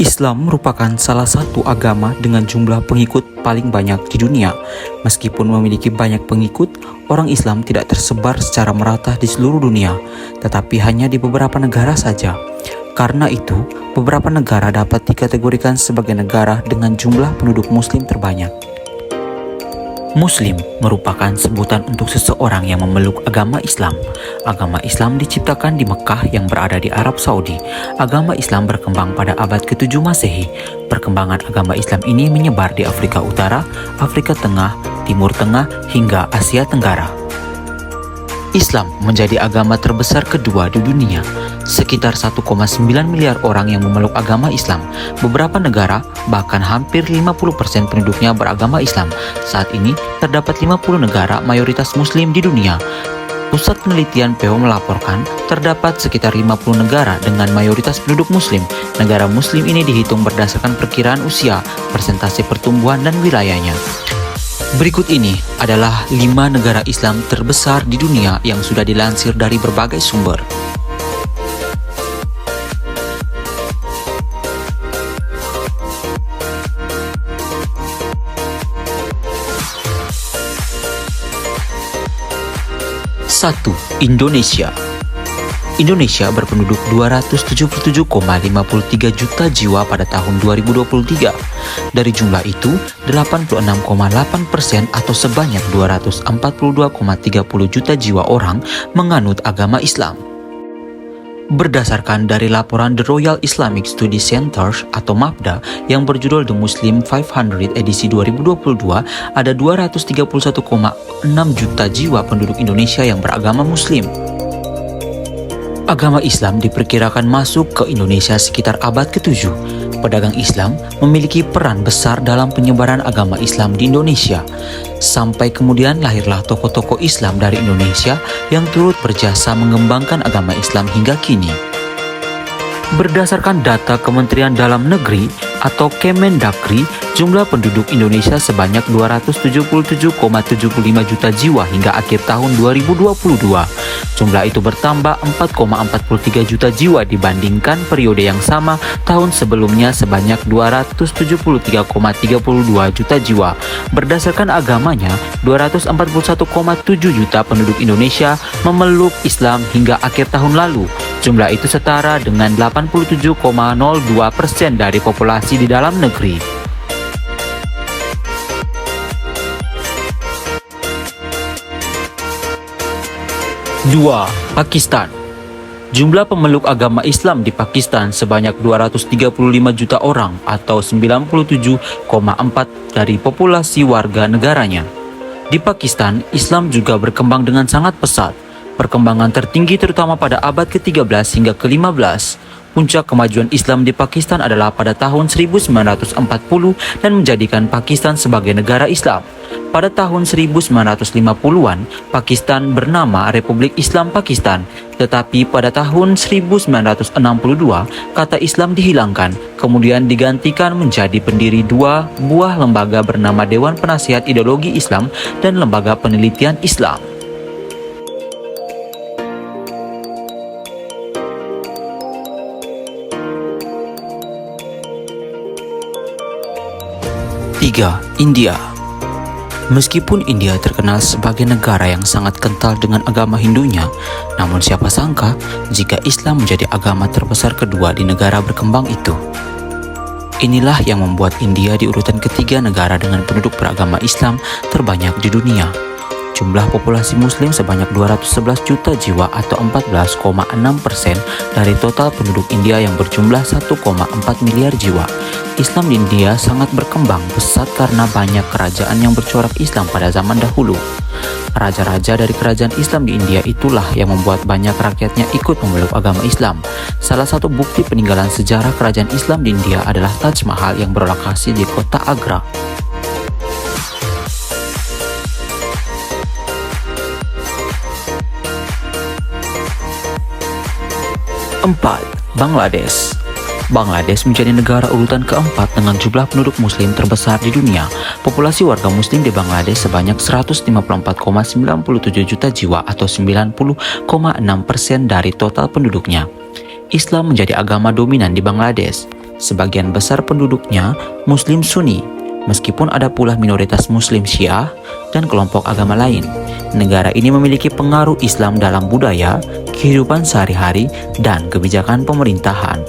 Islam merupakan salah satu agama dengan jumlah pengikut paling banyak di dunia. Meskipun memiliki banyak pengikut, orang Islam tidak tersebar secara merata di seluruh dunia, tetapi hanya di beberapa negara saja. Karena itu, beberapa negara dapat dikategorikan sebagai negara dengan jumlah penduduk Muslim terbanyak. Muslim merupakan sebutan untuk seseorang yang memeluk agama Islam. Agama Islam diciptakan di Mekah yang berada di Arab Saudi. Agama Islam berkembang pada abad ke-7 Masehi. Perkembangan agama Islam ini menyebar di Afrika Utara, Afrika Tengah, Timur Tengah, hingga Asia Tenggara. Islam menjadi agama terbesar kedua di dunia. Sekitar 1,9 miliar orang yang memeluk agama Islam. Beberapa negara, bahkan hampir 50% penduduknya beragama Islam. Saat ini, terdapat 50 negara mayoritas Muslim di dunia. Pusat Penelitian PO melaporkan terdapat sekitar 50 negara dengan mayoritas penduduk Muslim. Negara Muslim ini dihitung berdasarkan perkiraan usia, persentase pertumbuhan, dan wilayahnya. Berikut ini adalah 5 negara Islam terbesar di dunia yang sudah dilansir dari berbagai sumber. Satu, Indonesia. Indonesia berpenduduk 277,53 juta jiwa pada tahun 2023. Dari jumlah itu, 86,8% atau sebanyak 242,30 juta jiwa orang menganut agama Islam. Berdasarkan dari laporan The Royal Islamic Study Center atau MAPDA yang berjudul The Muslim 500 edisi 2022, ada 231,6 juta jiwa penduduk Indonesia yang beragama Muslim. Agama Islam diperkirakan masuk ke Indonesia sekitar abad ke-7. Pedagang Islam memiliki peran besar dalam penyebaran agama Islam di Indonesia. Sampai kemudian lahirlah tokoh-tokoh Islam dari Indonesia yang turut berjasa mengembangkan agama Islam hingga kini. Berdasarkan data Kementerian Dalam Negeri atau Kemendagri, jumlah penduduk Indonesia sebanyak 277,75 juta jiwa hingga akhir tahun 2022. Jumlah itu bertambah 4,43 juta jiwa dibandingkan periode yang sama tahun sebelumnya sebanyak 273,32 juta jiwa. Berdasarkan agamanya, 241,7 juta penduduk Indonesia memeluk Islam hingga akhir tahun lalu. Jumlah itu setara dengan 87,02% dari populasi di dalam negeri. 2. Pakistan. Jumlah pemeluk agama Islam di Pakistan sebanyak 235 juta orang atau 97,4% dari populasi warga negaranya. Di Pakistan, Islam juga berkembang dengan sangat pesat. Perkembangan tertinggi terutama pada abad ke-13 hingga ke-15. Puncak kemajuan Islam di Pakistan adalah pada tahun 1940 dan menjadikan Pakistan sebagai negara Islam. Pada tahun 1950-an, Pakistan bernama Republik Islam Pakistan, tetapi pada tahun 1962, kata Islam dihilangkan, kemudian digantikan menjadi pendiri dua buah lembaga bernama Dewan Penasihat Ideologi Islam dan Lembaga Penelitian Islam. Tiga, India. Meskipun India terkenal sebagai negara yang sangat kental dengan agama Hindunya, namun siapa sangka jika Islam menjadi agama terbesar kedua di negara berkembang itu. Inilah yang membuat India di urutan ketiga negara dengan penduduk beragama Islam terbanyak di dunia. Jumlah populasi Muslim sebanyak 211 juta jiwa atau 14,6% dari total penduduk India yang berjumlah 1,4 miliar jiwa. Islam di India sangat berkembang pesat karena banyak kerajaan yang bercorak Islam pada zaman dahulu. Raja-raja dari kerajaan Islam di India itulah yang membuat banyak rakyatnya ikut memeluk agama Islam. Salah satu bukti peninggalan sejarah kerajaan Islam di India adalah Taj Mahal yang berlokasi di kota Agra. 4. Bangladesh. Bangladesh menjadi negara urutan keempat dengan jumlah penduduk muslim terbesar di dunia. Populasi warga muslim di Bangladesh sebanyak 154,97 juta jiwa atau 90,6% dari total penduduknya. Islam menjadi agama dominan di Bangladesh. Sebagian besar penduduknya Muslim Sunni, meskipun ada pula minoritas Muslim Syiah dan kelompok agama lain. Negara ini memiliki pengaruh Islam dalam budaya, kehidupan sehari-hari, dan kebijakan pemerintahan.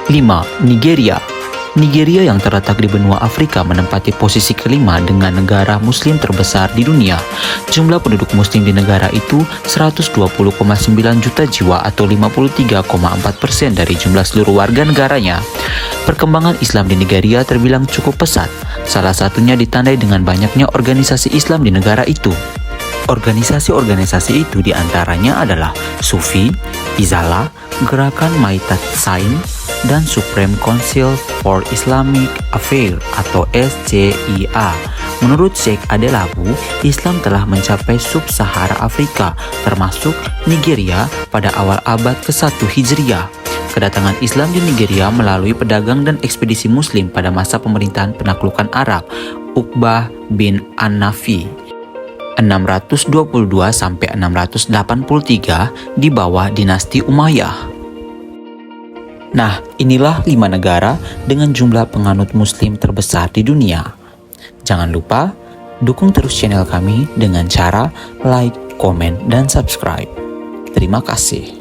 Lima, Nigeria. Nigeria yang terletak di benua Afrika menempati posisi kelima dengan negara muslim terbesar di dunia. Jumlah penduduk muslim di negara itu 120,9 juta jiwa atau 53,4% dari jumlah seluruh warga negaranya. Perkembangan Islam di Nigeria terbilang cukup pesat, salah satunya ditandai dengan banyaknya organisasi Islam di negara itu. Organisasi-organisasi itu diantaranya adalah Sufi, Izala, Gerakan Maitat Sain, dan Supreme Council for Islamic Affairs atau SCIA. Menurut Sheikh Adelabu, Islam telah mencapai sub-Sahara Afrika, termasuk Nigeria pada awal abad ke-1 Hijriah. Kedatangan Islam di Nigeria melalui pedagang dan ekspedisi Muslim pada masa pemerintahan penaklukan Arab, Uqbah bin An-Nafi. 622 sampai 683 di bawah dinasti Umayyah. Nah, inilah 5 negara dengan jumlah penganut muslim terbesar di dunia. Jangan lupa dukung terus channel kami dengan cara like, komen, dan subscribe. Terima kasih.